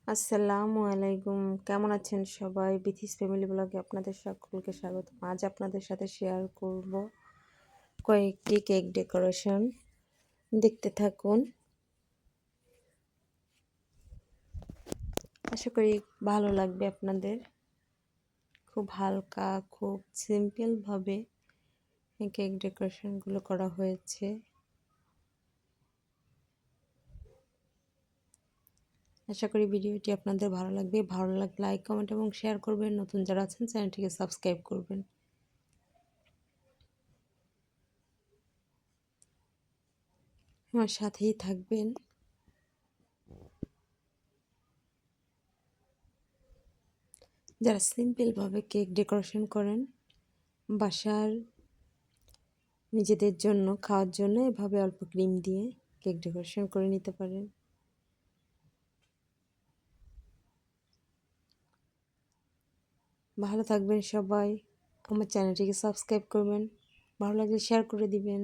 আসসালামু আলাইকুম, কেমন আছেন সবাই? বিথিস ফ্যামিলি ব্লগে আপনাদের সকলকে স্বাগত। আজ আপনাদের সাথে শেয়ার করব কয়েকটি কেক ডেকোরেশন। দেখতে থাকুন, আশা করি ভালো লাগবে আপনাদের। খুব হালকা, খুব সিম্পলভাবে এই কেক ডেকোরেশনগুলো করা হয়েছে। আশা করি ভিডিওটি আপনাদের ভালো লাগবে। ভালো লাগলে লাইক, কমেন্ট এবং শেয়ার করবেন। নতুন যারা আছেন চ্যানেলটিকে সাবস্ক্রাইব করবেন। আমার সাথেই থাকবেন। যারা সিম্পলভাবে কেক ডেকোরেশন করেন, বাসার নিজেদের জন্য খাওয়ার জন্য এভাবে অল্প ক্রিম দিয়ে কেক ডেকোরেশন করে নিতে পারেন। ভালো থাকবেন সবাই। আমার চ্যানেলটিকে সাবস্ক্রাইব করবেন। ভালো লাগলে শেয়ার করে দিবেন।